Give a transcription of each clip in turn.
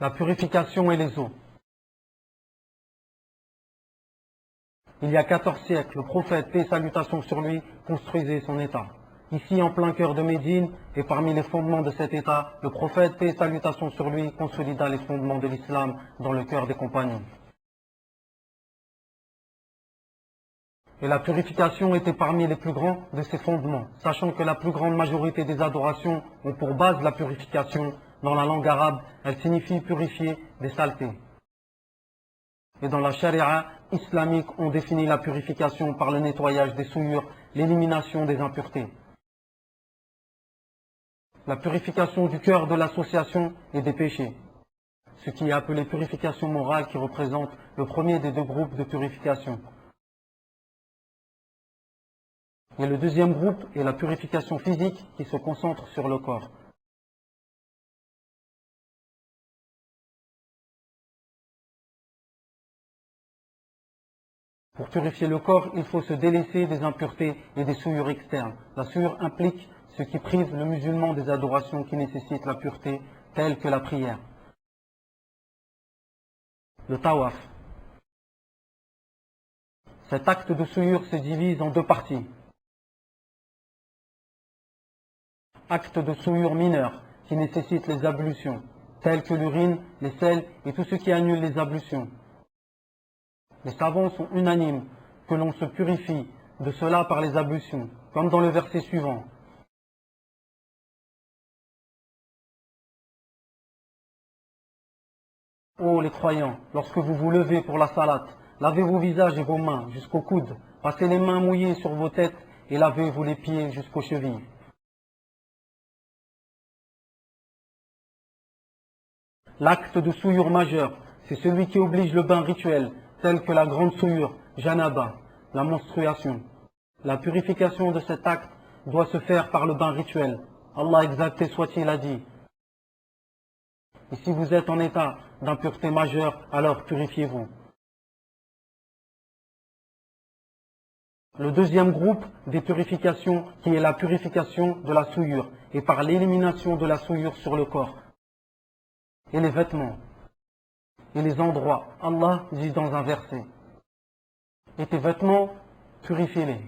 La purification et les eaux. Il y a 14 siècles, le prophète, paix et salutations sur lui, construisait son État. Ici, en plein cœur de Médine, et parmi les fondements de cet État, le prophète, paix et salutations sur lui, consolida les fondements de l'islam dans le cœur des compagnons. Et la purification était parmi les plus grands de ces fondements, sachant que la plus grande majorité des adorations ont pour base la purification. Dans la langue arabe, elle signifie purifier des saletés. Et dans la charia islamique, on définit la purification par le nettoyage des souillures, l'élimination des impuretés. La purification du cœur de l'association et des péchés, ce qui est appelé purification morale, qui représente le premier des deux groupes de purification. Et le deuxième groupe est la purification physique, qui se concentre sur le corps. Pour purifier le corps, il faut se délaisser des impuretés et des souillures externes. La souillure implique ce qui prive le musulman des adorations qui nécessitent la pureté, telles que la prière. Le tawaf. Cet acte de souillure se divise en deux parties. Acte de souillure mineur, qui nécessite les ablutions, telles que l'urine, les sels et tout ce qui annule les ablutions. Les savants sont unanimes que l'on se purifie de cela par les ablutions, comme dans le verset suivant. Ô les croyants, lorsque vous vous levez pour la salate, lavez vos visages et vos mains jusqu'aux coudes, passez les mains mouillées sur vos têtes et lavez-vous les pieds jusqu'aux chevilles. L'acte de souillure majeure, c'est celui qui oblige le bain rituel, tel que la grande souillure, janaba, la menstruation. La purification de cet acte doit se faire par le bain rituel. Allah exalté soit-il a dit. Et si vous êtes en état d'impureté majeure, alors purifiez-vous. Le deuxième groupe des purifications, qui est la purification de la souillure, et par l'élimination de la souillure sur le corps, et les vêtements, et les endroits. Allah dit dans un verset, et tes vêtements, purifiez-les.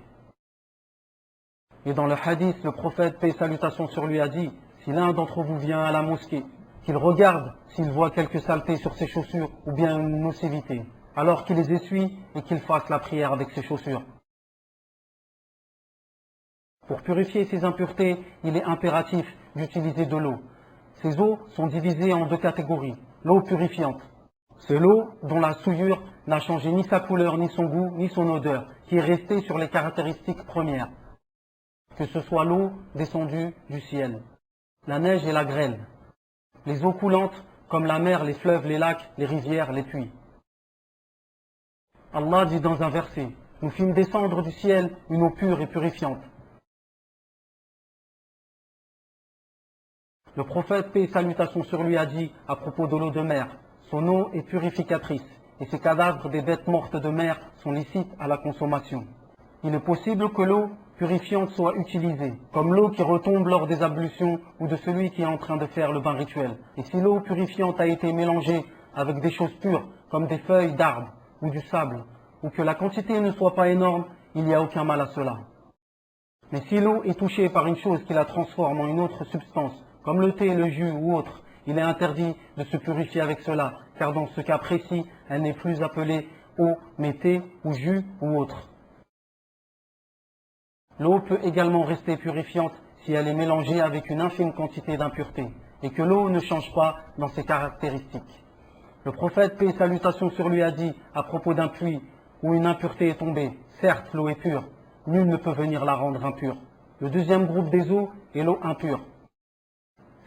Et dans le hadith, le prophète, paix et salutations sur lui, a dit, si l'un d'entre vous vient à la mosquée, qu'il regarde s'il voit quelques saletés sur ses chaussures ou bien une nocivité, alors qu'il les essuie et qu'il fasse la prière avec ses chaussures. Pour purifier ces impuretés, il est impératif d'utiliser de l'eau. Ces eaux sont divisées en deux catégories. L'eau purifiante, c'est l'eau dont la souillure n'a changé ni sa couleur, ni son goût, ni son odeur, qui est restée sur les caractéristiques premières, que ce soit l'eau descendue du ciel, la neige et la grêle, les eaux coulantes comme la mer, les fleuves, les lacs, les rivières, les puits. Allah dit dans un verset, nous fîmes descendre du ciel une eau pure et purifiante. Le prophète, paix et salutations sur lui, a dit à propos de l'eau de mer, son eau est purificatrice et ses cadavres des bêtes mortes de mer sont licites à la consommation. Il est possible que l'eau purifiante soit utilisée, comme l'eau qui retombe lors des ablutions ou de celui qui est en train de faire le bain rituel. Et si l'eau purifiante a été mélangée avec des choses pures, comme des feuilles d'arbres ou du sable, ou que la quantité ne soit pas énorme, il n'y a aucun mal à cela. Mais si l'eau est touchée par une chose qui la transforme en une autre substance, comme le thé, le jus ou autre, il est interdit de se purifier avec cela, car dans ce cas précis, elle n'est plus appelée eau, mais thé ou jus ou autre. L'eau peut également rester purifiante si elle est mélangée avec une infime quantité d'impuretés, et que l'eau ne change pas dans ses caractéristiques. Le prophète, paix et salutations sur lui, a dit à propos d'un puits où une impureté est tombée, certes l'eau est pure, nul ne peut venir la rendre impure. Le deuxième groupe des eaux est l'eau impure.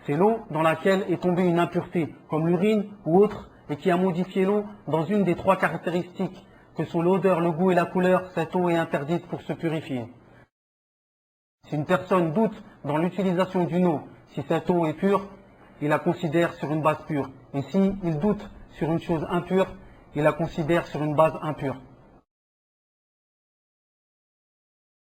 C'est l'eau dans laquelle est tombée une impureté, comme l'urine ou autre, et qui a modifié l'eau dans une des trois caractéristiques, que sont l'odeur, le goût et la couleur. Cette eau est interdite pour se purifier. Si une personne doute dans l'utilisation d'une eau, si cette eau est pure, il la considère sur une base pure. Et s'il doute sur une chose impure, il la considère sur une base impure.